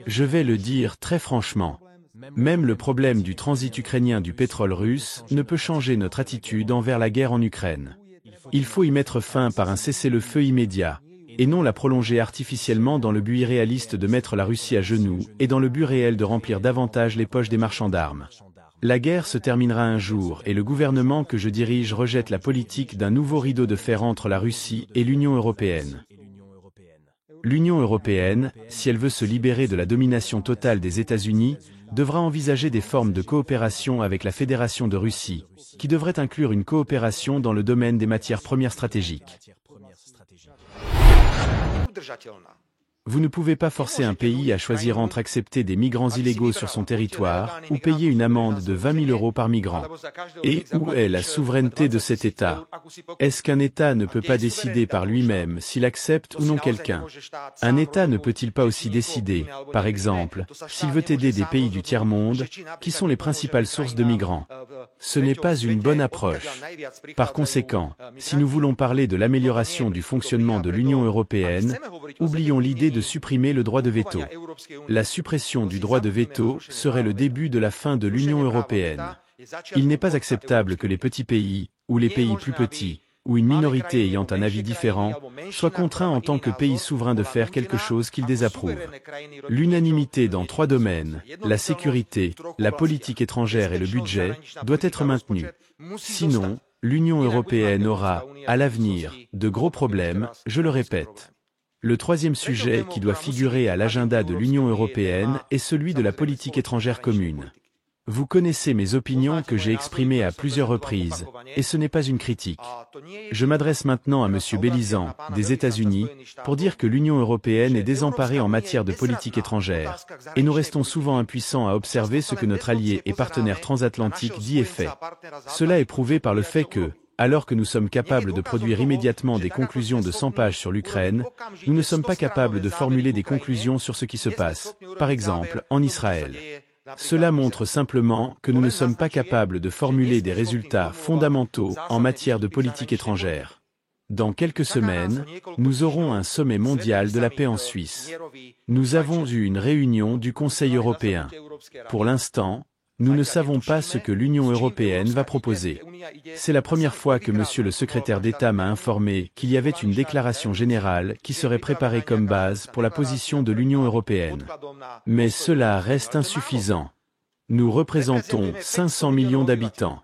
Je vais le dire très franchement. Même le problème du transit ukrainien du pétrole russe ne peut changer notre attitude envers la guerre en Ukraine. Il faut y mettre fin par un cessez-le-feu immédiat, et non la prolonger artificiellement dans le but irréaliste de mettre la Russie à genoux et dans le but réel de remplir davantage les poches des marchands d'armes. La guerre se terminera un jour et le gouvernement que je dirige rejette la politique d'un nouveau rideau de fer entre la Russie et l'Union européenne. L'Union européenne, si elle veut se libérer de la domination totale des États-Unis, devra envisager des formes de coopération avec la Fédération de Russie, qui devrait inclure une coopération dans le domaine des matières premières stratégiques. Vous ne pouvez pas forcer un pays à choisir entre accepter des migrants illégaux sur son territoire ou payer une amende de 20 000 € par migrant. Et où est la souveraineté de cet État? Est-ce qu'un État ne peut pas décider par lui-même s'il accepte ou non quelqu'un? Un État ne peut-il pas aussi décider, par exemple, s'il veut aider des pays du tiers-monde, qui sont les principales sources de migrants? Ce n'est pas une bonne approche. Par conséquent, si nous voulons parler de l'amélioration du fonctionnement de l'Union européenne, oublions l'idée de supprimer le droit de veto. La suppression du droit de veto serait le début de la fin de l'Union européenne. Il n'est pas acceptable que les petits pays, ou les pays plus petits, ou une minorité ayant un avis différent, soient contraints en tant que pays souverains de faire quelque chose qu'ils désapprouvent. L'unanimité dans 3 domaines, la sécurité, la politique étrangère et le budget, doit être maintenue. Sinon, l'Union européenne aura, à l'avenir, de gros problèmes, je le répète. Le 3e sujet qui doit figurer à l'agenda de l'Union européenne est celui de la politique étrangère commune. Vous connaissez mes opinions que j'ai exprimées à plusieurs reprises, et ce n'est pas une critique. Je m'adresse maintenant à M. Bélizan, des États-Unis, pour dire que l'Union européenne est désemparée en matière de politique étrangère, et nous restons souvent impuissants à observer ce que notre allié et partenaire transatlantique dit et fait. Cela est prouvé par le fait que, alors que nous sommes capables de produire immédiatement des conclusions de 100 pages sur l'Ukraine, nous ne sommes pas capables de formuler des conclusions sur ce qui se passe, par exemple, en Israël. Cela montre simplement que nous ne sommes pas capables de formuler des résultats fondamentaux en matière de politique étrangère. Dans quelques semaines, nous aurons un sommet mondial de la paix en Suisse. Nous avons eu une réunion du Conseil européen. Pour l'instant, nous ne savons pas ce que l'Union européenne va proposer. C'est la première fois que Monsieur le secrétaire d'État m'a informé qu'il y avait une déclaration générale qui serait préparée comme base pour la position de l'Union européenne. Mais cela reste insuffisant. Nous représentons 500 millions d'habitants.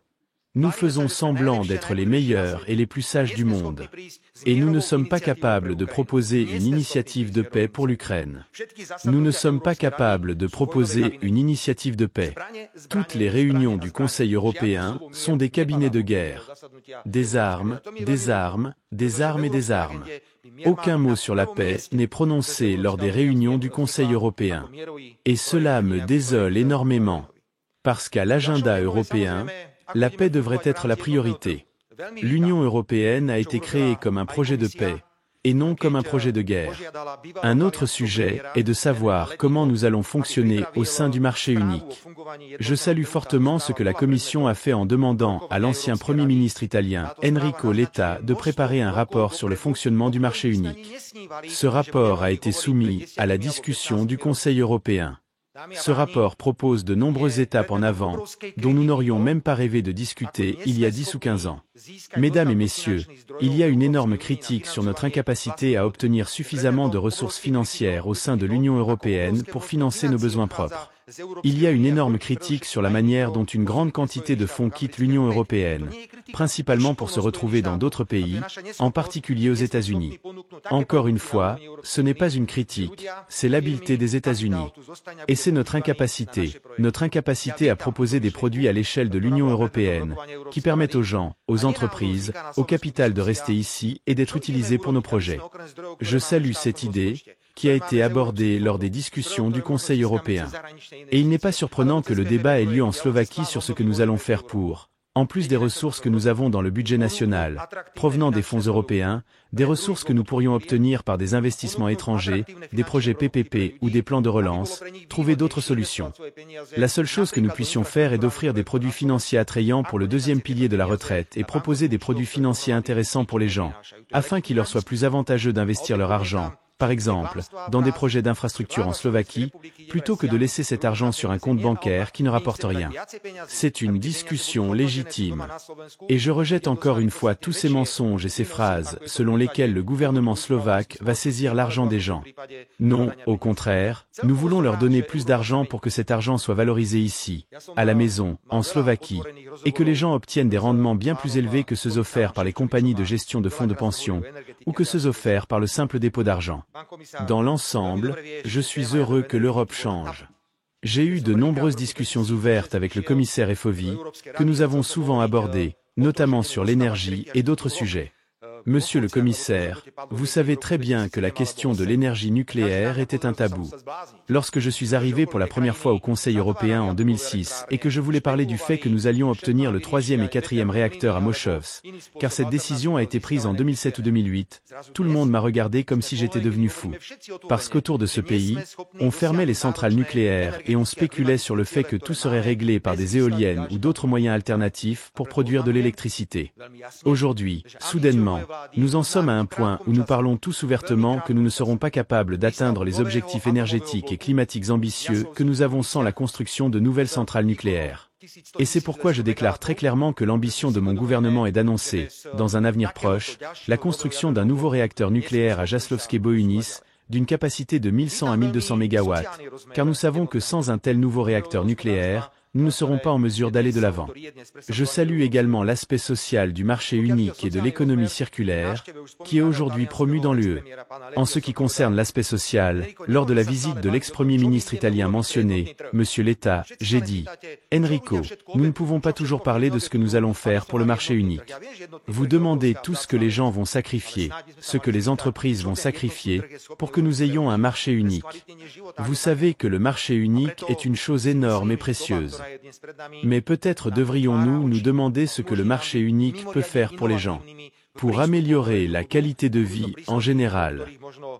Nous faisons semblant d'être les meilleurs et les plus sages du monde. Et nous ne sommes pas capables de proposer une initiative de paix pour l'Ukraine. Nous ne sommes pas capables de proposer une initiative de paix. Toutes les réunions du Conseil européen sont des cabinets de guerre. Des armes, des armes, des armes et des armes. Aucun mot sur la paix n'est prononcé lors des réunions du Conseil européen. Et cela me désole énormément. Parce qu'à l'agenda européen, la paix devrait être la priorité. L'Union européenne a été créée comme un projet de paix, et non comme un projet de guerre. Un autre sujet est de savoir comment nous allons fonctionner au sein du marché unique. Je salue fortement ce que la Commission a fait en demandant à l'ancien Premier ministre italien, Enrico Letta, de préparer un rapport sur le fonctionnement du marché unique. Ce rapport a été soumis à la discussion du Conseil européen. Ce rapport propose de nombreuses étapes en avant, dont nous n'aurions même pas rêvé de discuter il y a 10 ou 15 ans. Mesdames et messieurs, il y a une énorme critique sur notre incapacité à obtenir suffisamment de ressources financières au sein de l'Union européenne pour financer nos besoins propres. Il y a une énorme critique sur la manière dont une grande quantité de fonds quitte l'Union européenne, principalement pour se retrouver dans d'autres pays, en particulier aux États-Unis. Encore une fois, ce n'est pas une critique, c'est l'habileté des États-Unis. Et c'est notre incapacité à proposer des produits à l'échelle de l'Union européenne, qui permettent aux gens, aux entreprises, au capital de rester ici et d'être utilisés pour nos projets. Je salue cette idée, qui a été abordée lors des discussions du Conseil européen. Et il n'est pas surprenant que le débat ait lieu en Slovaquie sur ce que nous allons faire pour, en plus des ressources que nous avons dans le budget national, provenant des fonds européens, des ressources que nous pourrions obtenir par des investissements étrangers, des projets PPP ou des plans de relance, trouver d'autres solutions. La seule chose que nous puissions faire est d'offrir des produits financiers attrayants pour le 2e pilier de la retraite et proposer des produits financiers intéressants pour les gens, afin qu'il leur soit plus avantageux d'investir leur argent, par exemple, dans des projets d'infrastructure en Slovaquie, plutôt que de laisser cet argent sur un compte bancaire qui ne rapporte rien. C'est une discussion légitime. Et je rejette encore une fois tous ces mensonges et ces phrases selon lesquelles le gouvernement slovaque va saisir l'argent des gens. Non, au contraire, nous voulons leur donner plus d'argent pour que cet argent soit valorisé ici, à la maison, en Slovaquie, et que les gens obtiennent des rendements bien plus élevés que ceux offerts par les compagnies de gestion de fonds de pension, ou que ceux offerts par le simple dépôt d'argent. Dans l'ensemble, je suis heureux que l'Europe change. J'ai eu de nombreuses discussions ouvertes avec le commissaire FOVI, que nous avons souvent abordées, notamment sur l'énergie et d'autres sujets. Monsieur le commissaire, vous savez très bien que la question de l'énergie nucléaire était un tabou. Lorsque je suis arrivé pour la première fois au Conseil européen en 2006 et que je voulais parler du fait que nous allions obtenir le 3e et 4e réacteur à Mochovce, car cette décision a été prise en 2007 ou 2008, tout le monde m'a regardé comme si j'étais devenu fou. Parce qu'autour de ce pays, on fermait les centrales nucléaires et on spéculait sur le fait que tout serait réglé par des éoliennes ou d'autres moyens alternatifs pour produire de l'électricité. Aujourd'hui, soudainement, nous en sommes à un point où nous parlons tous ouvertement que nous ne serons pas capables d'atteindre les objectifs énergétiques et climatiques ambitieux que nous avons sans la construction de nouvelles centrales nucléaires. Et c'est pourquoi je déclare très clairement que l'ambition de mon gouvernement est d'annoncer, dans un avenir proche, la construction d'un nouveau réacteur nucléaire à Jaslovské Bohunis, d'une capacité de 1100 à 1200 MW, car nous savons que sans un tel nouveau réacteur nucléaire, nous ne serons pas en mesure d'aller de l'avant. Je salue également l'aspect social du marché unique et de l'économie circulaire, qui est aujourd'hui promu dans l'UE. En ce qui concerne l'aspect social, lors de la visite de l'ex-premier ministre italien mentionné, M. Letta, j'ai dit, Enrico, nous ne pouvons pas toujours parler de ce que nous allons faire pour le marché unique. Vous demandez tout ce que les gens vont sacrifier, ce que les entreprises vont sacrifier, pour que nous ayons un marché unique. Vous savez que le marché unique est une chose énorme et précieuse. Mais peut-être devrions-nous nous demander ce que le marché unique peut faire pour les gens, pour améliorer la qualité de vie en général.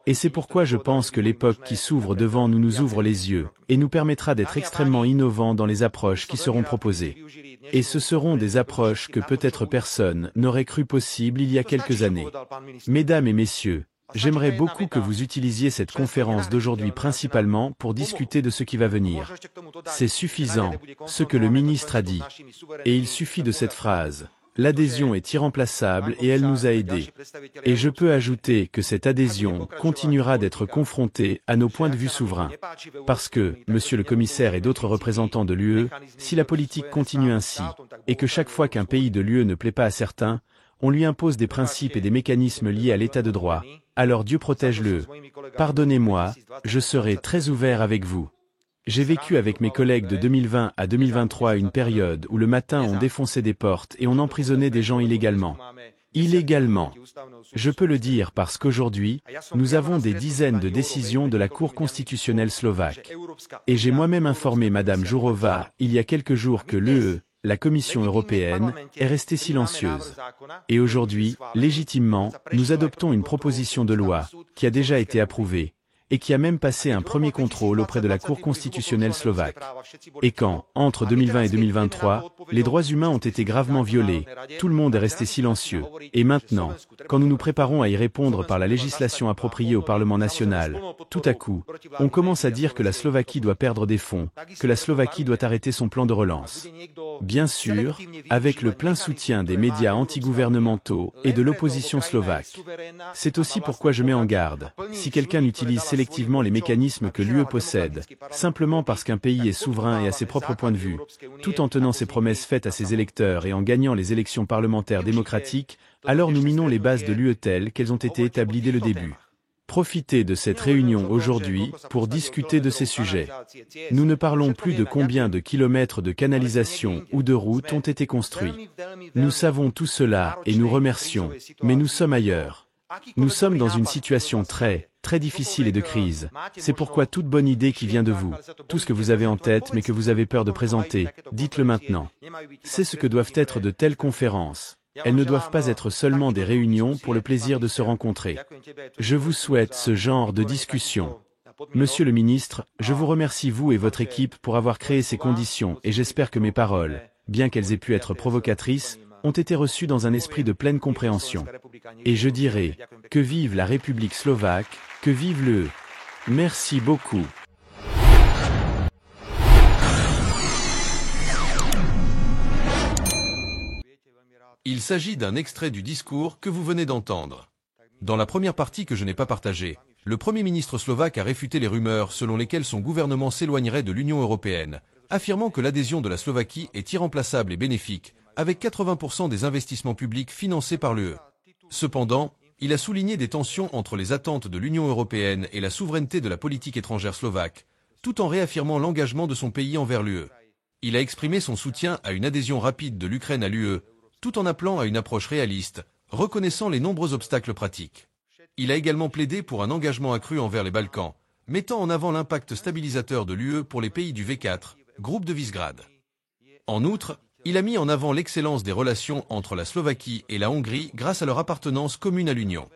Et c'est pourquoi je pense que l'époque qui s'ouvre devant nous nous ouvre les yeux, et nous permettra d'être extrêmement innovants dans les approches qui seront proposées. Et ce seront des approches que peut-être personne n'aurait cru possibles il y a quelques années. Mesdames et messieurs, j'aimerais beaucoup que vous utilisiez cette conférence d'aujourd'hui principalement pour discuter de ce qui va venir. C'est suffisant, ce que le ministre a dit. Et il suffit de cette phrase. L'adhésion est irremplaçable et elle nous a aidés. Et je peux ajouter que cette adhésion continuera d'être confrontée à nos points de vue souverains. Parce que, monsieur le commissaire et d'autres représentants de l'UE, si la politique continue ainsi, et que chaque fois qu'un pays de l'UE ne plaît pas à certains, on lui impose des principes et des mécanismes liés à l'état de droit, alors Dieu protège-le. Pardonnez-moi, je serai très ouvert avec vous. J'ai vécu avec mes collègues de 2020 à 2023 une période où le matin on défonçait des portes et on emprisonnait des gens illégalement. Illégalement. Je peux le dire parce qu'aujourd'hui, nous avons des dizaines de décisions de la Cour constitutionnelle slovaque. Et j'ai moi-même informé Madame Jourová, il y a quelques jours que l'UE, la Commission européenne, est restée silencieuse. Et aujourd'hui, légitimement, nous adoptons une proposition de loi, qui a déjà été approuvée, et qui a même passé un premier contrôle auprès de la Cour constitutionnelle slovaque. Et quand, entre 2020 et 2023, les droits humains ont été gravement violés, tout le monde est resté silencieux. Et maintenant, quand nous nous préparons à y répondre par la législation appropriée au Parlement national, tout à coup, on commence à dire que la Slovaquie doit perdre des fonds, que la Slovaquie doit arrêter son plan de relance. Bien sûr, avec le plein soutien des médias antigouvernementaux et de l'opposition slovaque. C'est aussi pourquoi je mets en garde, si quelqu'un utilise sélectivement les mécanismes que l'UE possède, simplement parce qu'un pays est souverain et a ses propres points de vue, tout en tenant ses promesses faites à ses électeurs et en gagnant les élections parlementaires démocratiques, alors nous minons les bases de l'UE telles qu'elles ont été établies dès le début. Profitez de cette réunion aujourd'hui pour discuter de ces sujets. Nous ne parlons plus de combien de kilomètres de canalisation ou de routes ont été construits. Nous savons tout cela et nous remercions, mais nous sommes ailleurs. Nous sommes dans une situation très difficile et de crise. C'est pourquoi toute bonne idée qui vient de vous, tout ce que vous avez en tête mais que vous avez peur de présenter, dites-le maintenant. C'est ce que doivent être de telles conférences. Elles ne doivent pas être seulement des réunions pour le plaisir de se rencontrer. Je vous souhaite ce genre de discussion. Monsieur le ministre, je vous remercie vous et votre équipe pour avoir créé ces conditions et j'espère que mes paroles, bien qu'elles aient pu être provocatrices, ont été reçues dans un esprit de pleine compréhension. Et je dirais, que vive la République slovaque, Que vive l'UE! Merci beaucoup. Il s'agit d'un extrait du discours que vous venez d'entendre. Dans la première partie que je n'ai pas partagée, le Premier ministre slovaque a réfuté les rumeurs selon lesquelles son gouvernement s'éloignerait de l'Union européenne, affirmant que l'adhésion de la Slovaquie est irremplaçable et bénéfique, avec 80% des investissements publics financés par l'UE. Cependant, il a souligné des tensions entre les attentes de l'Union européenne et la souveraineté de la politique étrangère slovaque, tout en réaffirmant l'engagement de son pays envers l'UE. Il a exprimé son soutien à une adhésion rapide de l'Ukraine à l'UE, tout en appelant à une approche réaliste, reconnaissant les nombreux obstacles pratiques. Il a également plaidé pour un engagement accru envers les Balkans, mettant en avant l'impact stabilisateur de l'UE pour les pays du V4, groupe de Visegrad. En outre, il a mis en avant l'excellence des relations entre la Slovaquie et la Hongrie grâce à leur appartenance commune à l'Union.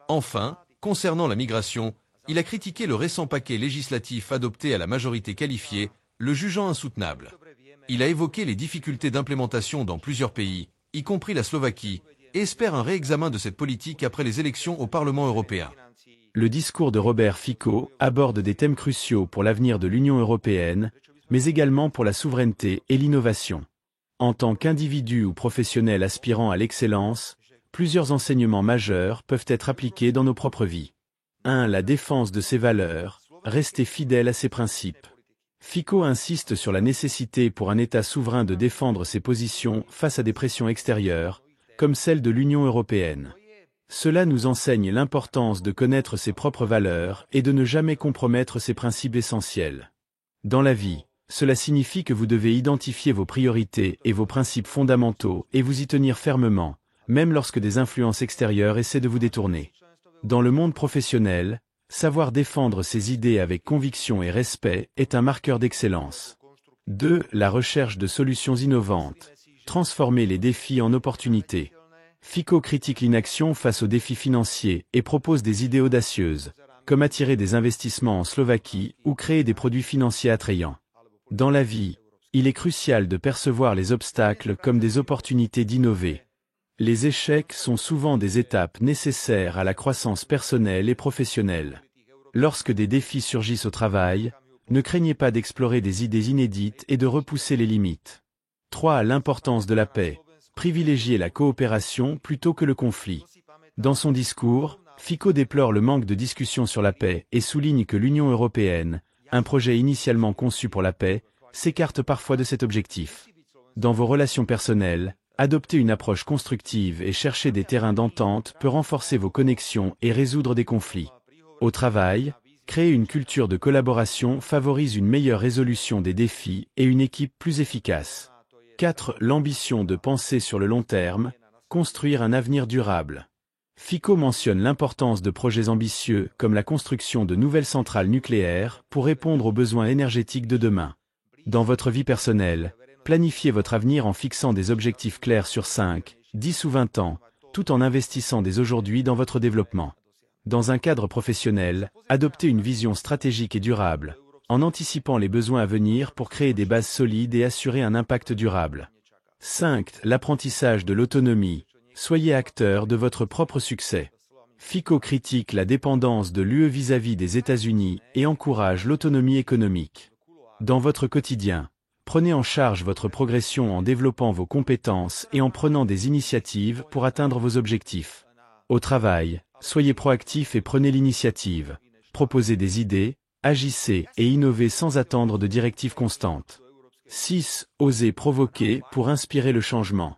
Enfin, concernant la migration, il a critiqué le récent paquet législatif adopté à la majorité qualifiée, le jugeant insoutenable. Il a évoqué les difficultés d'implémentation dans plusieurs pays, y compris la Slovaquie, et espère un réexamen de cette politique après les élections au Parlement européen. Le discours de Robert Fico aborde des thèmes cruciaux pour l'avenir de l'Union européenne, mais également pour la souveraineté et l'innovation. En tant qu'individu ou professionnel aspirant à l'excellence, plusieurs enseignements majeurs peuvent être appliqués dans nos propres vies. 1. La défense de ses valeurs, rester fidèle à ses principes. Fico insiste sur la nécessité pour un État souverain de défendre ses positions face à des pressions extérieures, comme celle de l'Union européenne. Cela nous enseigne l'importance de connaître ses propres valeurs et de ne jamais compromettre ses principes essentiels. Dans la vie, cela signifie que vous devez identifier vos priorités et vos principes fondamentaux et vous y tenir fermement, même lorsque des influences extérieures essaient de vous détourner. Dans le monde professionnel, savoir défendre ses idées avec conviction et respect est un marqueur d'excellence. 2. La recherche de solutions innovantes. Transformer les défis en opportunités. Fico critique l'inaction face aux défis financiers et propose des idées audacieuses, comme attirer des investissements en Slovaquie ou créer des produits financiers attrayants. Dans la vie, il est crucial de percevoir les obstacles comme des opportunités d'innover. Les échecs sont souvent des étapes nécessaires à la croissance personnelle et professionnelle. Lorsque des défis surgissent au travail, ne craignez pas d'explorer des idées inédites et de repousser les limites. 3. L'importance de la paix. Privilégier la coopération plutôt que le conflit. Dans son discours, Fico déplore le manque de discussion sur la paix et souligne que l'Union européenne, un projet initialement conçu pour la paix, s'écarte parfois de cet objectif. Dans vos relations personnelles, adopter une approche constructive et chercher des terrains d'entente peut renforcer vos connexions et résoudre des conflits. Au travail, créer une culture de collaboration favorise une meilleure résolution des défis et une équipe plus efficace. 4. L'ambition de penser sur le long terme, construire un avenir durable. Fico mentionne l'importance de projets ambitieux comme la construction de nouvelles centrales nucléaires pour répondre aux besoins énergétiques de demain. Dans votre vie personnelle, planifiez votre avenir en fixant des objectifs clairs sur 5, 10 ou 20 ans, tout en investissant dès aujourd'hui dans votre développement. Dans un cadre professionnel, adoptez une vision stratégique et durable, en anticipant les besoins à venir pour créer des bases solides et assurer un impact durable. 5. L'apprentissage de l'autonomie. Soyez acteur de votre propre succès. Fico critique la dépendance de l'UE vis-à-vis des États-Unis et encourage l'autonomie économique. Dans votre quotidien, prenez en charge votre progression en développant vos compétences et en prenant des initiatives pour atteindre vos objectifs. Au travail, soyez proactif et prenez l'initiative. Proposez des idées, agissez et innovez sans attendre de directives constantes. 6. Osez provoquer pour inspirer le changement.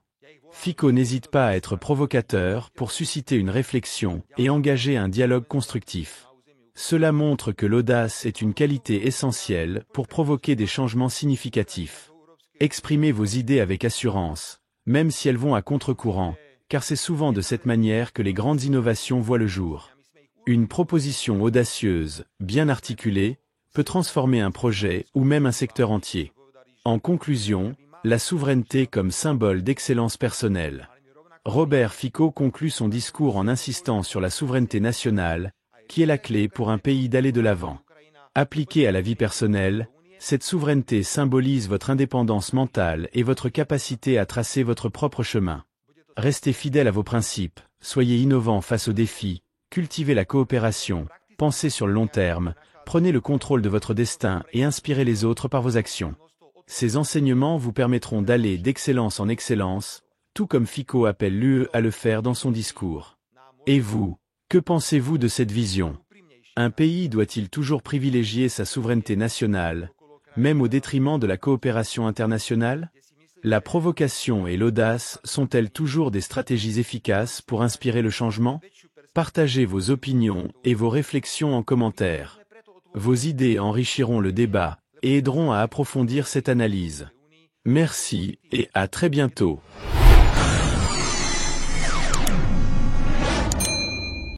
Fico n'hésite pas à être provocateur pour susciter une réflexion et engager un dialogue constructif. Cela montre que l'audace est une qualité essentielle pour provoquer des changements significatifs. Exprimez vos idées avec assurance, même si elles vont à contre-courant, car c'est souvent de cette manière que les grandes innovations voient le jour. Une proposition audacieuse, bien articulée, peut transformer un projet ou même un secteur entier. En conclusion, la souveraineté comme symbole d'excellence personnelle. Robert Fico conclut son discours en insistant sur la souveraineté nationale, qui est la clé pour un pays d'aller de l'avant. Appliquée à la vie personnelle, cette souveraineté symbolise votre indépendance mentale et votre capacité à tracer votre propre chemin. Restez fidèle à vos principes, soyez innovant face aux défis, cultivez la coopération, penser sur le long terme, prenez le contrôle de votre destin et inspirez les autres par vos actions. Ces enseignements vous permettront d'aller d'excellence en excellence, tout comme Fico appelle l'UE à le faire dans son discours. Et vous, que pensez-vous de cette vision? Un pays doit-il toujours privilégier sa souveraineté nationale, même au détriment de la coopération internationale? La provocation et l'audace sont-elles toujours des stratégies efficaces pour inspirer le changement? Partagez vos opinions et vos réflexions en commentaire. Vos idées enrichiront le débat et aideront à approfondir cette analyse. Merci et à très bientôt.